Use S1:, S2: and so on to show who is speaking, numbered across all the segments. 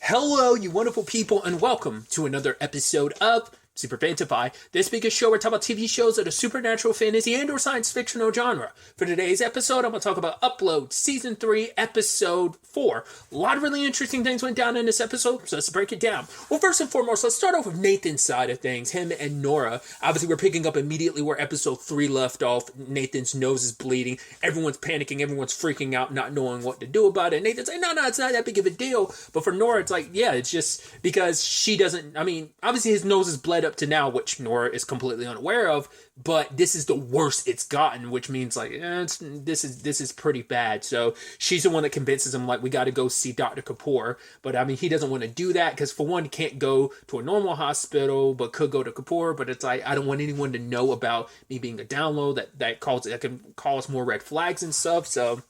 S1: Hello, you wonderful people, and welcome to another episode of Super-Fanta-Fi. This week is show where I talk about TV shows of the supernatural, fantasy, and or science fictional genre. For today's episode, I'm going to talk about Upload, Season 3, Episode 4. A lot of really interesting things went down in this episode, so let's break it down. Well, first and foremost, let's start off with Nathan's side of things, him and Nora. Obviously, we're picking up immediately where Episode 3 left off. Nathan's nose is bleeding. Everyone's panicking. Everyone's freaking out, not knowing what to do about it. And Nathan's like, no, it's not that big of a deal. But for Nora, it's like, yeah, it's just because she doesn't, obviously his nose is bled up to now, which Nora is completely unaware of, but this is the worst it's gotten, which means like this is pretty bad. So she's the one that convinces him like we got to go see Dr. Kapoor, but he doesn't want to do that because for one, he can't go to a normal hospital, but could go to Kapoor. But it's like I don't want anyone to know about me being a download that can cause more red flags and stuff. So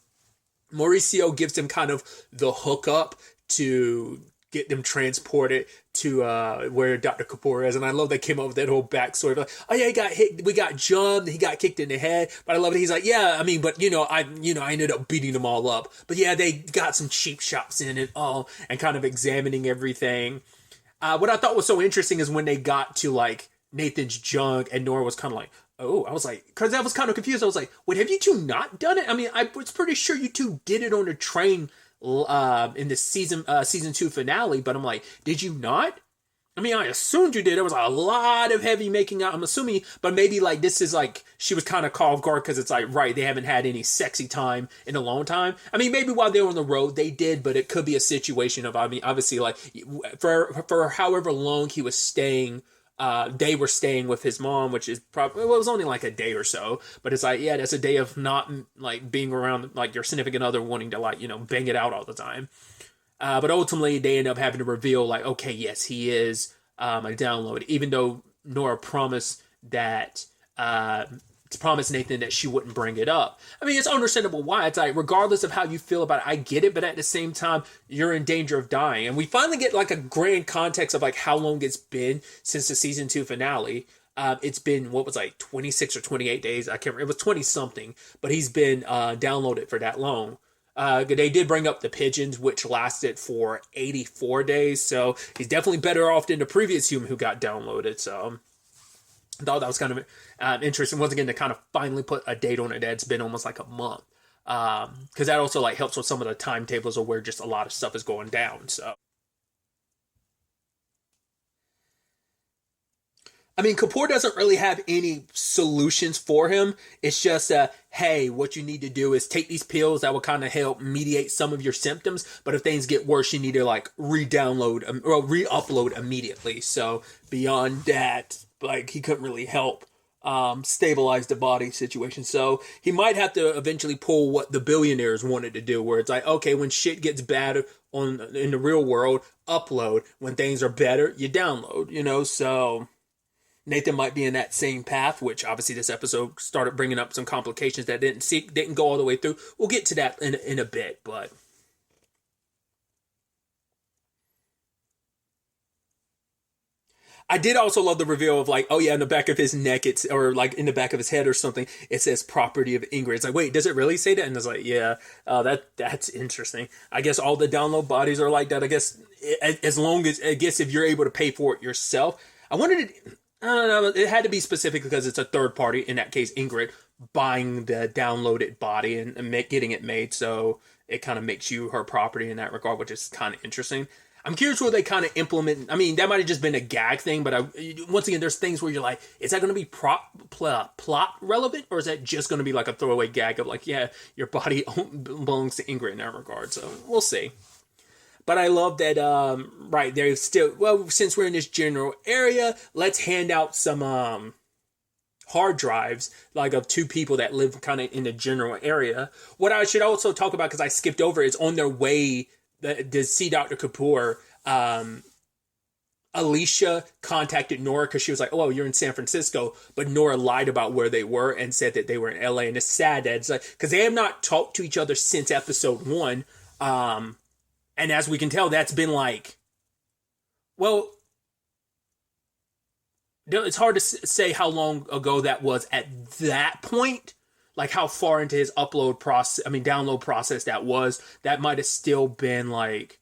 S1: Mauricio gives him kind of the hookup to get them transported to where Dr. Kapoor is. And I love they came up with that whole backstory. Like, oh yeah, he got hit, we got jumped, he got kicked in the head. But I love it. He's like, yeah, but I ended up beating them all up. But yeah, they got some cheap shots in and all, and kind of examining everything. What I thought was so interesting is when they got to like Nathan's junk and Nora was kind of like, oh, I was like, because I was kind of confused. I was like, wait, have you two not done it? I was pretty sure you two did it on the train in the season 2 finale, but I'm like, did you not? I assumed you did. There was a lot of heavy making out, I'm assuming, but maybe like this is like she was kind of caught off guard because it's like, right, they haven't had any sexy time in a long time. Maybe while they were on the road they did, but it could be a situation of obviously like for however long he was staying. They were staying with his mom, which is probably, well, it was only like a day or so, but it's like, yeah, that's a day of not like being around like your significant other wanting to like, bang it out all the time. But ultimately they end up having to reveal like, okay, yes, he is a download, even though Nora promised that, to promise Nathan that she wouldn't bring it up. It's understandable why. It's like, regardless of how you feel about it, I get it, but at the same time, you're in danger of dying. And we finally get like a grand context of like how long it's been since the season 2 finale. It's been, 26 or 28 days? I can't remember. It was 20 something, but he's been downloaded for that long. They did bring up the pigeons, which lasted for 84 days. So he's definitely better off than the previous human who got downloaded. So I thought that was kind of interesting. Once again, to kind of finally put a date on it that's been almost like a month. Because that also like helps with some of the timetables of where just a lot of stuff is going down. So, Kapoor doesn't really have any solutions for him. It's just, hey, what you need to do is take these pills that will kind of help mediate some of your symptoms. But if things get worse, you need to like re-download or re-upload immediately. So beyond that, like he couldn't really help stabilize the body situation. So he might have to eventually pull what the billionaires wanted to do, where it's like, okay, when shit gets bad in the real world, upload. When things are better, you download. So Nathan might be in that same path, which obviously this episode started bringing up some complications that didn't go all the way through. We'll get to that in a bit, but I did also love the reveal of like, oh yeah, in the back of his neck, or like in the back of his head or something, it says property of Ingrid. It's like, wait, does it really say that? And it's like, yeah, that's interesting. I guess all the download bodies are like that. I guess as long as, if you're able to pay for it yourself. I don't know, it had to be specific because it's a third party, in that case, Ingrid, buying the downloaded body and getting it made. So it kind of makes you her property in that regard, which is kind of interesting. I'm curious where they kind of implement. That might have just been a gag thing, but once again, there's things where you're like, is that going to be plot relevant, or is that just going to be like a throwaway gag of like, yeah, your body belongs to Ingrid in that regard? So we'll see. But I love that, right, there's still, well, since we're in this general area, let's hand out some hard drives, like of 2 people that live kind of in the general area. What I should also talk about, because I skipped over, is on their way to see Dr. Kapoor, Alicia contacted Nora because she was like, oh, you're in San Francisco. But Nora lied about where they were and said that they were in LA. And it's sad that it's like, because they have not talked to each other since episode 1. And as we can tell, that's been like, well, it's hard to say how long ago that was at that point. Like how far into his download process that was. That might have still been like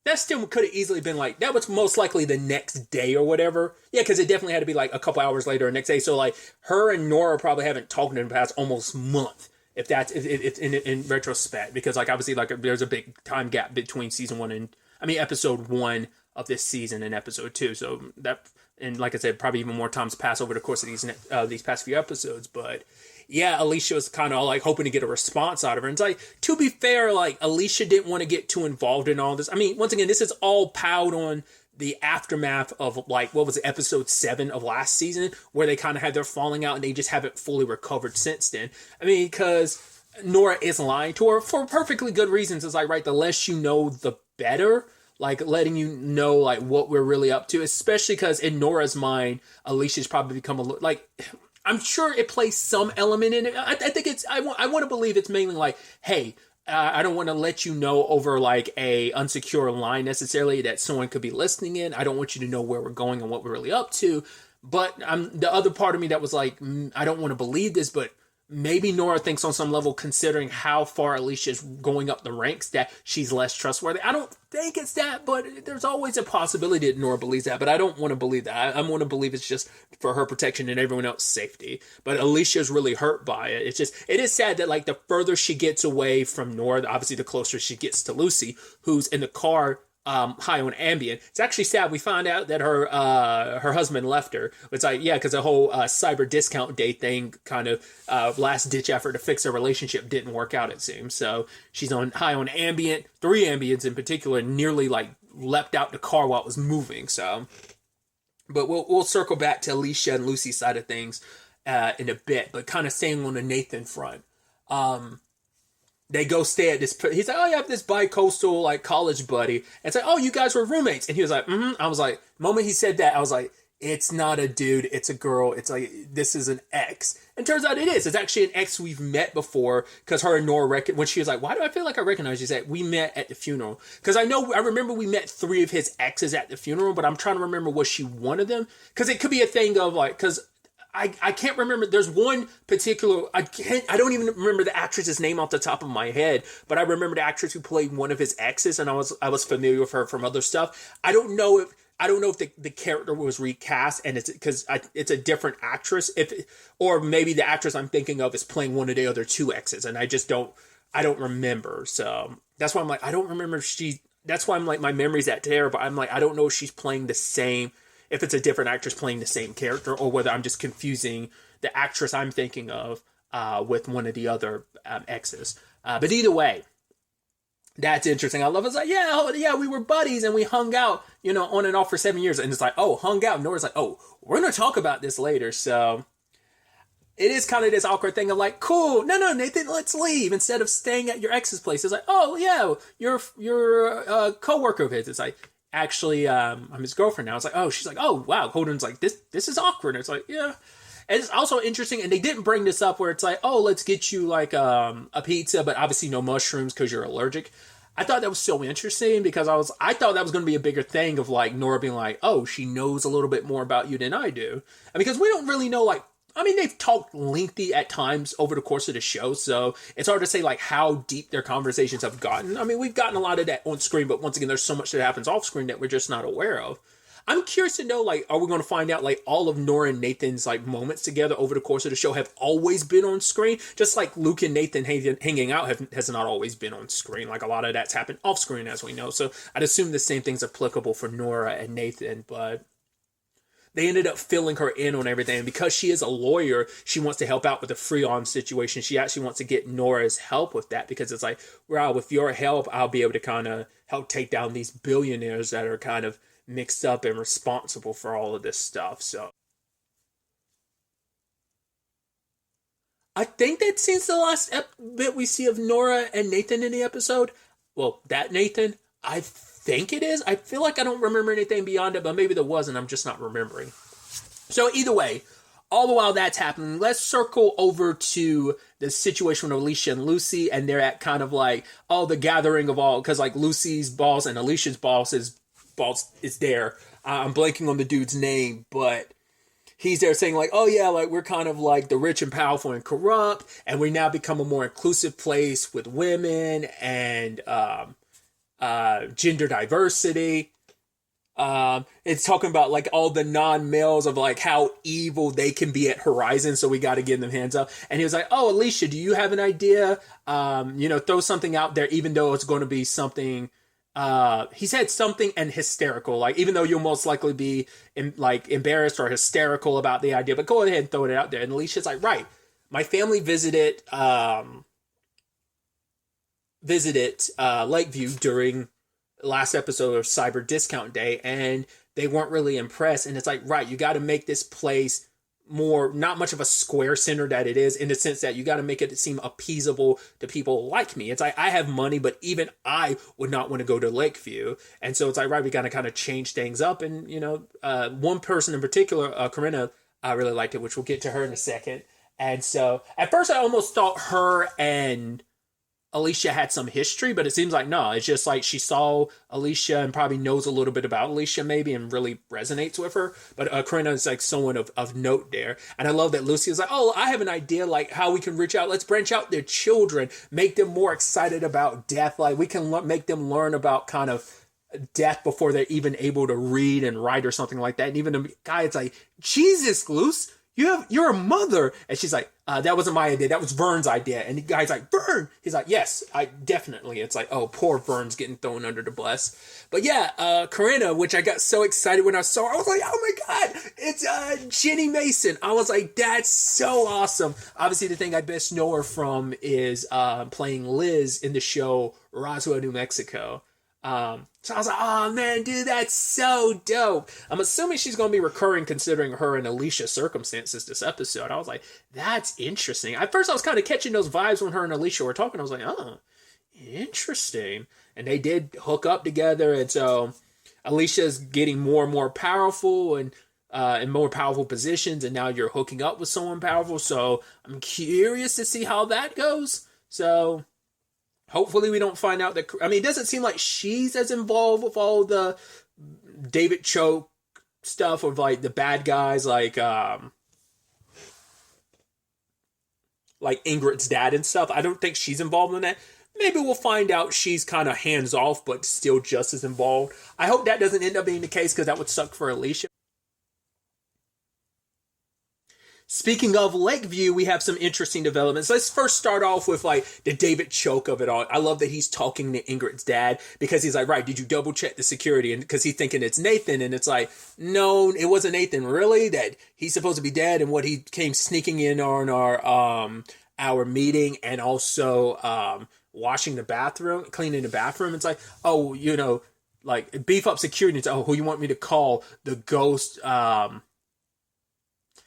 S1: That still could have easily been like, that was most likely the next day or whatever. Yeah, because it definitely had to be like a couple hours later or next day. So like her and Nora probably haven't talked in the past almost month. If that's if in retrospect, because like obviously like there's a big time gap between season one and episode one of this season and episode two. So that, and like I said, probably even more times pass over the course of these past few episodes. But yeah, Alicia was kind of like hoping to get a response out of her. And it's like, to be fair, like Alicia didn't want to get too involved in all this. I mean, once again, this is all piled on the aftermath of like, what was it, episode 7 of last season, where they kind of had their falling out and they just haven't fully recovered since then. I mean, because Nora is lying to her for perfectly good reasons. It's like, right, the less you know, the better. Like letting you know like what we're really up to, especially because in Nora's mind, Alicia's probably become a like. I'm sure it plays some element in it. I think it's. I want to believe it's mainly like, hey, I don't want to let you know over like a unsecure line necessarily that someone could be listening in. I don't want you to know where we're going and what we're really up to. But the other part of me that was like, I don't want to believe this, but maybe Nora thinks on some level, considering how far Alicia's going up the ranks, that she's less trustworthy. I don't think it's that, but there's always a possibility that Nora believes that, but I don't want to believe that. I want to believe it's just for her protection and everyone else's safety. But Alicia's really hurt by it. It is sad that like the further she gets away from Nora, obviously the closer she gets to Lucy, who's in the car high on Ambien. It's actually sad. We found out that her husband left her. It's like, yeah, because the whole cyber discount day thing kind of last ditch effort to fix their relationship didn't work out, it seems. So she's on high on Ambien, 3 Ambiens in particular, nearly like leapt out the car while it was moving. So, but we'll circle back to Alicia and Lucy's side of things in a bit, but kind of staying on the Nathan front. They go stay at this. He's like, oh, you have this bi-coastal like college buddy. And it's like, oh, you guys were roommates. And he was like, mm-hmm. I was like, the moment he said that, I was like, it's not a dude, it's a girl. It's like, this is an ex. And turns out it is. It's actually an ex we've met before, because her and Nora when she was like, why do I feel like I recognize you? She said, we met at the funeral. Because I remember we met 3 of his exes at the funeral, but I'm trying to remember, was she one of them? Because it could be a thing of like, because I can't remember. There's one particular, I don't even remember the actress's name off the top of my head, but I remember the actress who played one of his exes, and I was familiar with her from other stuff. I don't know if the character was recast, and it's because it's a different actress, or maybe the actress I'm thinking of is playing one of the other 2 exes, and I don't remember. So that's why I'm like, I don't remember if that's why I'm like, my memory's that terrible. I'm like, I don't know if she's playing the same, if it's a different actress playing the same character, or whether I'm just confusing the actress I'm thinking of with one of the other exes. But either way, that's interesting. I love it. It's like, yeah, we were buddies and we hung out, on and off for 7 years. And it's like, oh, hung out. And Nora's like, oh, we're going to talk about this later. So it is kind of this awkward thing of like, cool, no, Nathan, let's leave instead of staying at your ex's place. It's like, oh, yeah, you're a co-worker of his. It's like, actually, I'm his girlfriend now. It's like, oh, she's like, oh, wow. Holden's like, this is awkward. And it's like, yeah. And it's also interesting, and they didn't bring this up where it's like, oh, let's get you like a pizza, but obviously no mushrooms because you're allergic. I thought that was so interesting because I thought that was going to be a bigger thing of like Nora being like, oh, she knows a little bit more about you than I do. And because we don't really know, like, I mean, they've talked lengthy at times over the course of the show, so it's hard to say like how deep their conversations have gotten. I mean, we've gotten a lot of that on screen, but once again, there's so much that happens off screen that we're just not aware of. I'm curious to know, like, are we going to find out like all of Nora and Nathan's like moments together over the course of the show have always been on screen, just like Luke and Nathan hanging out has not always been on screen. Like a lot of that's happened off screen, as we know. So I'd assume the same thing's applicable for Nora and Nathan, but they ended up filling her in on everything. And because she is a lawyer, she wants to help out with the Freon situation. She actually wants to get Nora's help with that because it's like, well, with your help, I'll be able to kind of help take down these billionaires that are kind of mixed up and responsible for all of this stuff. So I think that since the last bit we see of Nora and Nathan in the episode, well, that Nathan, I think it is. I feel like I don't remember anything beyond it, but maybe there was and I'm just not remembering. So either way, all the while that's happening, let's circle over to the situation with Alicia and Lucy, and they're at kind of like, oh, the gathering of all, because like Lucy's boss and Alicia's boss is there. I'm blanking on the dude's name, but he's there saying like, oh yeah, like we're kind of like the rich and powerful and corrupt, and we now become a more inclusive place with women and gender diversity. It's talking about like all the non-males of like how evil they can be at Horizon, so we got to give them hands up. And he was like, "Oh, Alicia, do you have an idea? Throw something out there, even though it's going to be something." He said something and hysterical, like even though you'll most likely be embarrassed or hysterical about the idea, but go ahead and throw it out there. And Alicia's like, "Right, my family visited Lakeview during last episode of Cyber Discount Day, and they weren't really impressed." And it's like, right, you got to make this place more, not much of a square center that it is, in the sense that you got to make it seem appeasable to people like me. It's like, I have money, but even I would not want to go to Lakeview. And so it's like, right, we got to kind of change things up. And, one person in particular, Corinna, I really liked it, which we'll get to her in a second. And so at first I almost thought her and Alicia had some history, but it seems like no, it's just like she saw Alicia and probably knows a little bit about Alicia maybe and really resonates with her. But Corinna is like someone of note there. And I love that Lucy is like, "Oh, I have an idea like how we can reach out. Let's branch out their children, make them more excited about death. Like we can make them learn about kind of death before they're even able to read and write or something like that." And even the guy, it's like, "Jesus, Luce, you're a mother." And she's like, "That wasn't my idea. That was Vern's idea." And the guy's like, "Vern." He's like, "Yes, I definitely." It's like, oh, poor Vern's getting thrown under the bus. But yeah, Corinna, which I got so excited when I saw her, I was like, "Oh my God, it's Jenny Mason." I was like, that's so awesome. Obviously, the thing I best know her from is playing Liz in the show Roswell, New Mexico. So I was like, "Oh man, dude, that's so dope." I'm assuming she's going to be recurring considering her and Alicia's circumstances this episode. I was like, that's interesting. At first I was kind of catching those vibes when her and Alicia were talking. I was like, oh, interesting. And they did hook up together. And so Alicia's getting more and more powerful and in more powerful positions. And now you're hooking up with someone powerful. So I'm curious to see how that goes. So hopefully we don't find out that, I mean, it doesn't seem like she's as involved with all the David Choke stuff of like the bad guys, like Ingrid's dad and stuff. I don't think she's involved in that. Maybe we'll find out she's kind of hands off, but still just as involved. I hope that doesn't end up being the case because that would suck for Alicia. Speaking of Lakeview, we have some interesting developments. Let's first start off with like the David Choke of it all. I love that he's talking to Ingrid's dad because he's like, "Right, did you double check the security?" And because he's thinking it's Nathan, and it's like, no, it wasn't Nathan. Really, that he's supposed to be dead, and what he came sneaking in on our meeting, and also washing the bathroom, cleaning the bathroom. It's like, oh, like beef up security. It's, oh, who you want me to call? The ghost.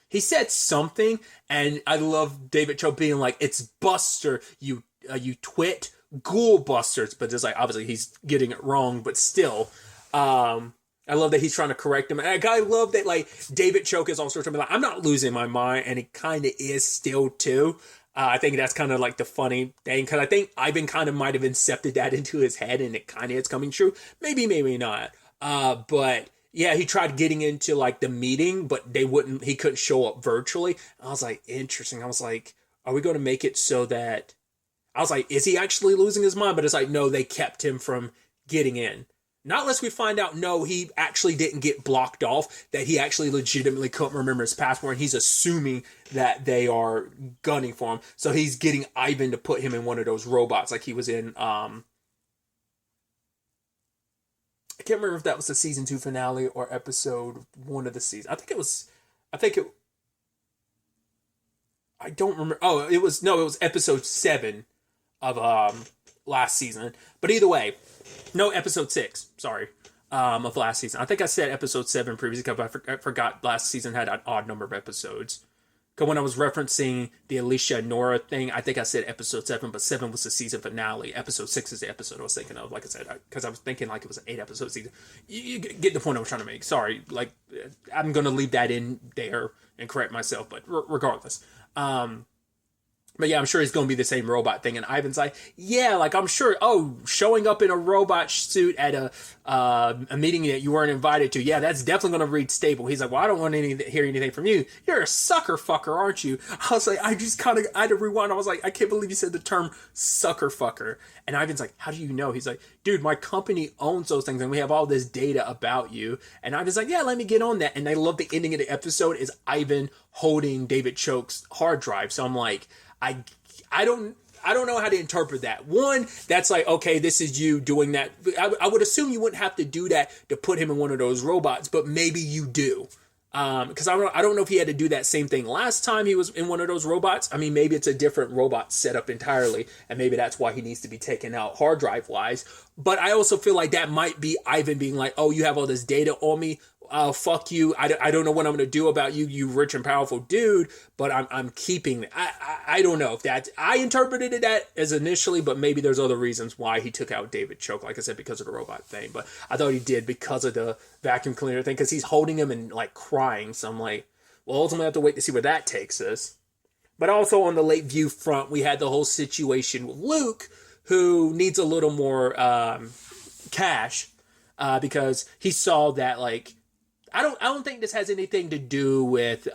S1: He said something, and I love David Cho being like, "It's Buster, you twit, ghoul busters." But it's like, obviously he's getting it wrong, but still. I love that he's trying to correct him. And I love that like David Choke is also trying to be like, "I'm not losing my mind," and he kind of is still too. I think that's kind of like the funny thing, because I think Ivan kind of might have incepted that into his head, and it kind of is coming true. Maybe, maybe not. But yeah, he tried getting into like the meeting, but he couldn't show up virtually. I was like, interesting. I was like, are we going to make it so that, I was like, is he actually losing his mind? But it's like, no, they kept him from getting in. Not unless we find out, no, he actually didn't get blocked off, that he actually legitimately couldn't remember his passport, and he's assuming that they are gunning for him. So he's getting Ivan to put him in one of those robots like he was in, I can't remember if that was the season 2 finale or episode 1 of the season. I don't remember. Oh, it was episode 7 of last season. But either way, no, episode 6, sorry, of last season. I think I said episode 7 previously, because I forgot last season had an odd number of episodes. Because when I was referencing the Alicia and Nora thing, I think I said episode 7, but 7 was the season finale. Episode 6 is the episode I was thinking of, like I said, because I was thinking like it was an 8-episode season. You get the point I was trying to make. Sorry, like, I'm going to leave that in there and correct myself, but regardless. But yeah, I'm sure it's going to be the same robot thing. And Ivan's like, yeah, like I'm sure. Oh, showing up in a robot suit at a meeting that you weren't invited to. Yeah, that's definitely going to read stable. He's like, well, I don't want to hear anything from you. You're a sucker fucker, aren't you? I was like, I had to rewind. I was like, I can't believe you said the term sucker fucker. And Ivan's like, how do you know? He's like, dude, my company owns those things and we have all this data about you. And Ivan's like, yeah, let me get on that. And I love the ending of the episode is Ivan holding David Choke's hard drive. So I'm like, I don't know how to interpret that. One, that's like, okay, this is you doing that. I would assume you wouldn't have to do that to put him in one of those robots, but maybe you do. Because I don't know if he had to do that same thing last time he was in one of those robots. I mean, maybe it's a different robot setup entirely, and maybe that's why he needs to be taken out hard drive wise. But I also feel like that might be Ivan being like, oh, you have all this data on me. Fuck you. I don't know what I'm going to do about you, you rich and powerful dude, but I'm keeping. I don't know if that. I interpreted it that as initially, but maybe there's other reasons why he took out David Choke. Like I said, because of the robot thing, but I thought he did because of the vacuum cleaner thing, because he's holding him and like crying. So I'm like, well, ultimately I have to wait to see where that takes us. But also on the Lakeview front, we had the whole situation with Luke, who needs a little more cash because he saw that like. I don't think this has anything to do with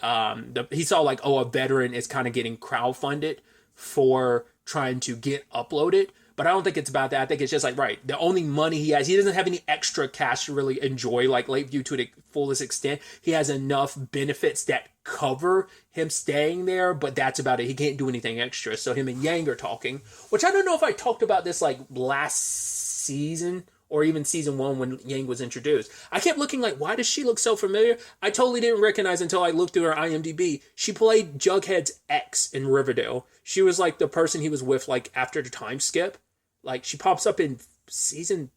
S1: he saw like, oh, a veteran is kind of getting crowdfunded for trying to get uploaded, but I don't think it's about that. I think it's just like, right, the only money he has, he doesn't have any extra cash to really enjoy like Lakeview to the fullest extent. He has enough benefits that cover him staying there, but that's about it. He can't do anything extra. So him and Yang are talking, which I don't know if I talked about this like last season or even season 1 when Yang was introduced. I kept looking like, why does she look so familiar? I totally didn't recognize until I looked through her IMDb. She played Jughead's ex in Riverdale. She was like the person he was with like after the time skip. Like she pops up in season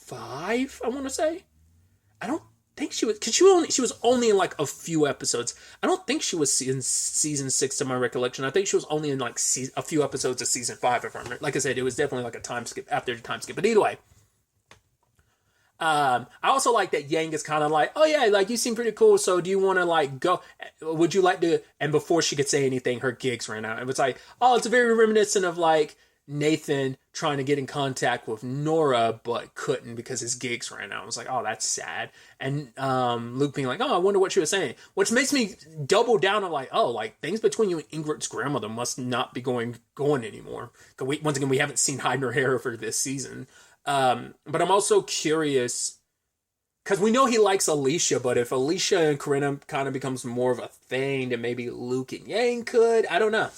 S1: 5, I want to say. I don't think she was, because she was only in like a few episodes. I don't think she was in season 6 to my recollection. I think she was only in like a few episodes of season 5, if I remember. Like I said, it was definitely like a time skip after the time skip. But either way, I also like that Yang is kind of like, oh yeah, like you seem pretty cool. So do you want to like go? Would you like to? And before she could say anything, her gigs ran out. It was like, oh, it's very reminiscent of like Nathan trying to get in contact with Nora but couldn't because his gigs ran out. I was like, oh, that's sad. And Luke being like, oh, I wonder what she was saying, which makes me double down on like, oh, like things between you and Ingrid's grandmother must not be going anymore. Once again, we haven't seen hide nor hair for this season. But I'm also curious because we know he likes Alicia, but if Alicia and Corinna kind of becomes more of a thing, then maybe Luke and Yang could. I don't know.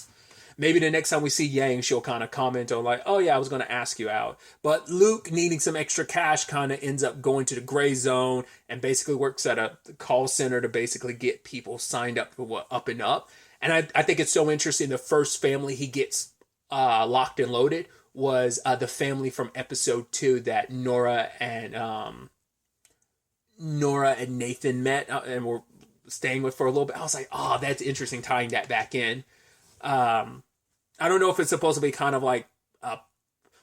S1: Maybe the next time we see Yang, she'll kind of comment on like, oh yeah, I was going to ask you out. But Luke needing some extra cash kind of ends up going to the gray zone and basically works at a call center to basically get people signed up for what Up and Up. And I think it's so interesting. The first family he gets locked and loaded was the family from episode 2 that Nora and Nathan met and were staying with for a little bit. I was like, oh, that's interesting, tying that back in. I don't know if it's supposed to be kind of like, well,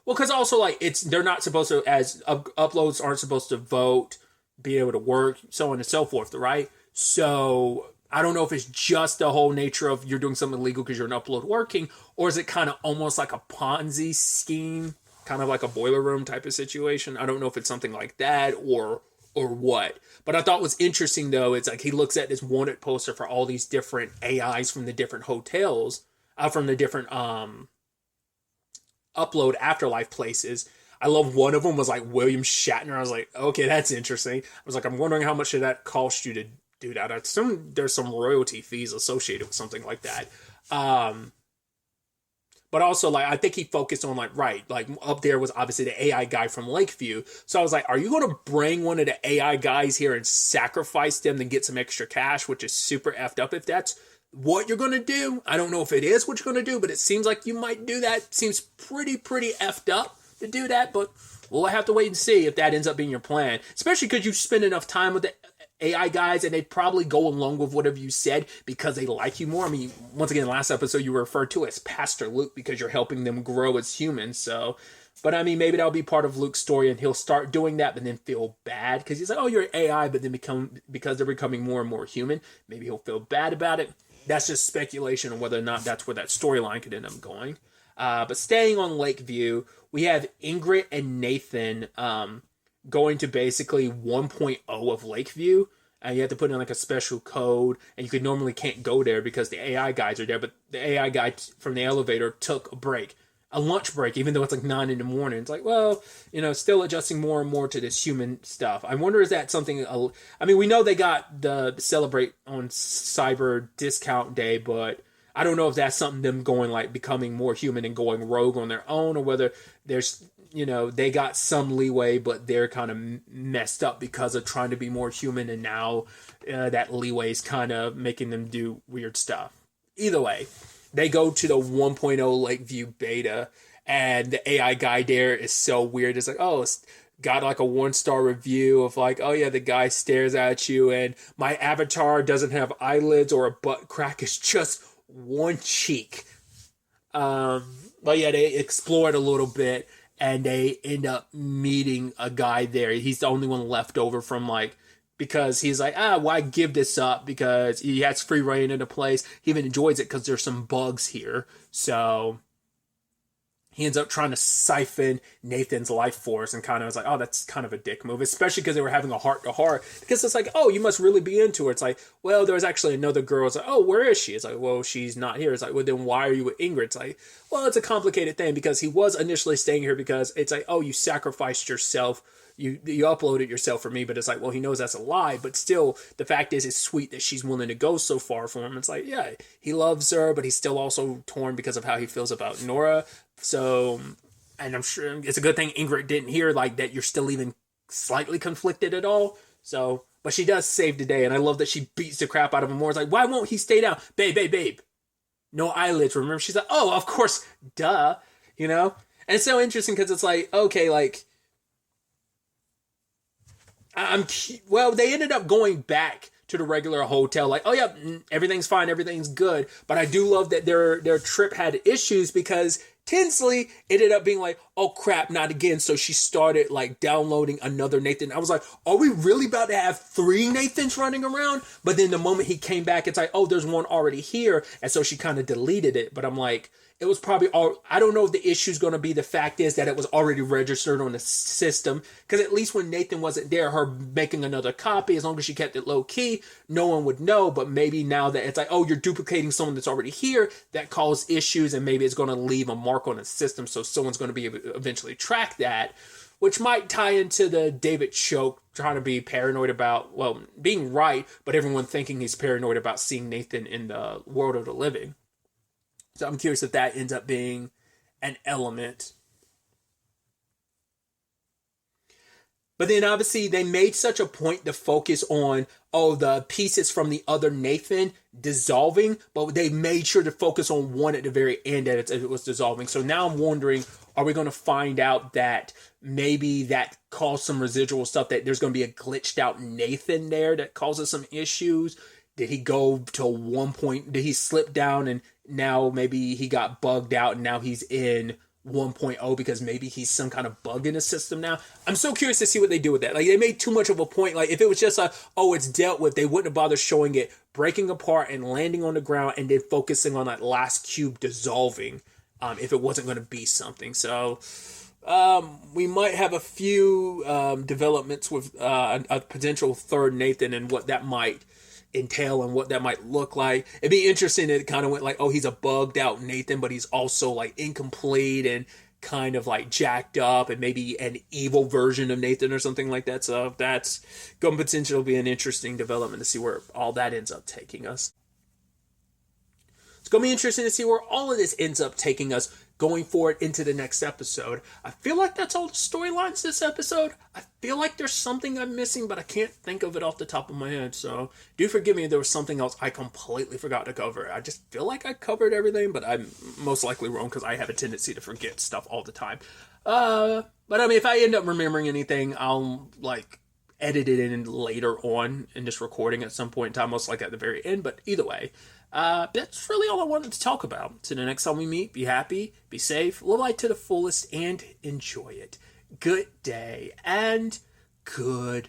S1: because also like they're not supposed to, as uploads aren't supposed to vote, be able to work, so on and so forth, right? So I don't know if it's just the whole nature of you're doing something illegal because you're an upload working, or is it kind of almost like a Ponzi scheme, kind of like a boiler room type of situation? I don't know if it's something like that or what. But I thought was interesting though, it's like he looks at this wanted poster for all these different AIs from the different hotels, from the different upload afterlife places. I love one of them was like William Shatner. I was like, okay, that's interesting. I was like, I'm wondering how much did that cost you to do that? I assume there's some royalty fees associated with something like that. But also, like, I think he focused on, like, right, like, up there was obviously the AI guy from Lakeview. So I was like, are you going to bring one of the AI guys here and sacrifice them to get some extra cash, which is super effed up if that's what you're going to do? I don't know if it is what you're going to do, but it seems like you might do that. Seems pretty effed up to do that, but we'll have to wait and see if that ends up being your plan. Especially because you spend enough time with the AI guys and they probably go along with whatever you said because they like you more. I mean, once again, last episode you were referred to as Pastor Luke because you're helping them grow as humans. So, but I mean, maybe that'll be part of Luke's story and he'll start doing that but then feel bad because he's like, oh, you're AI, but then because they're becoming more and more human, maybe he'll feel bad about it. that's just speculation on whether or not that's where that storyline could end up going. But staying on Lakeview, we have Ingrid and Nathan going to basically 1.0 of Lakeview. And you have to put in like a special code, and you could normally can't go there because the AI guys are there. But the AI guy from the elevator took a break, a lunch break, even though it's like 9 a.m. It's like, well, still adjusting more and more to this human stuff. I wonder, is that something? I mean, we know they got the celebrate on Cyber Discount Day, but I don't know if that's something them going like becoming more human and going rogue on their own, or whether there's they got some leeway, but they're kind of messed up because of trying to be more human, and now that leeway is kind of making them do weird stuff. Either way, they go to the 1.0 Lakeview beta, and the AI guy there is so weird. It's like, oh, it's got like a 1-star review of like, oh yeah, the guy stares at you, and my avatar doesn't have eyelids or a butt crack. It's just one cheek. But yeah, they explore it a little bit, and they end up meeting a guy there. He's the only one left over from like, because he's like, why give this up? Because he has free reign in the place. He even enjoys it because there's some bugs here. So he ends up trying to siphon Nathan's life force, and kind of was like, oh, that's kind of a dick move, especially because they were having a heart-to-heart. Because it's like, oh, you must really be into her. It's like, well, there was actually another girl. It's like, oh, where is she? It's like, well, she's not here. It's like, well, then why are you with Ingrid? It's like, well, it's a complicated thing, because he was initially staying here because it's like, oh, you sacrificed yourself. You uploaded yourself for me, but it's like, well, he knows that's a lie, but still, the fact is, it's sweet that she's willing to go so far for him. It's like, yeah, he loves her, but he's still also torn because of how he feels about Nora. So, and I'm sure it's a good thing Ingrid didn't hear like that you're still even slightly conflicted at all. So, but she does save the day, and I love that she beats the crap out of him more. It's like, why won't he stay down? Babe. No eyelids, remember? She's like, oh, of course, duh, And it's so interesting because it's like, okay, like, they ended up going back to the regular hotel, like, oh yeah, everything's fine, everything's good. But I do love that their trip had issues, because Tinsley ended up being like, oh crap, not again. So she started like downloading another Nathan. I was like, are we really about to have 3 Nathans running around? But then the moment he came back, it's like, oh, there's one already here. And so she kind of deleted it. But I'm like, it was probably I don't know if the issue is going to be the fact is that it was already registered on the system. Because at least when Nathan wasn't there, her making another copy, as long as she kept it low key, no one would know. But maybe now that it's like, oh, you're duplicating someone that's already here, that caused issues, and maybe it's going to leave a mark on the system, so someone's going to be able to eventually track that, which might tie into the David Choke trying to be paranoid about, well, being right, but everyone thinking he's paranoid about seeing Nathan in the world of the living. So I'm curious if that ends up being an element. But then obviously they made such a point to focus on, oh, the pieces from the other Nathan dissolving, but they made sure to focus on one at the very end that it was dissolving. So now I'm wondering, are we going to find out that maybe that caused some residual stuff, that there's going to be a glitched out Nathan there that causes some issues? Did he go to one point? Did he slip down and now maybe he got bugged out and now he's in 1.0 because maybe he's some kind of bug in the system now? I'm so curious to see what they do with that. Like, they made too much of a point. Like, if it was just oh, it's dealt with, they wouldn't have bothered showing it breaking apart and landing on the ground and then focusing on that last cube dissolving, if it wasn't going to be something. So we might have a few developments with a potential third Nathan and what that might entail and what that might look like. It'd be interesting that it kind of went like, oh, he's a bugged out Nathan, but he's also like incomplete and kind of like jacked up, and maybe an evil version of Nathan or something like that. So that's going to potentially be an interesting development to see where all that ends up taking us. It's going to be interesting to see where all of this ends up taking us going forward into the next episode. I feel like that's all the storylines this episode. I feel like there's something I'm missing, but I can't think of it off the top of my head. So do forgive me if there was something else I completely forgot to cover. I just feel like I covered everything, but I'm most likely wrong because I have a tendency to forget stuff all the time. But I mean, if I end up remembering anything, I'll like edit it in later on in this recording at some point in time, most likely at the very end. But either way, that's really all I wanted to talk about. So the next time we meet, be happy, be safe, live life to the fullest, and enjoy it. Good day and good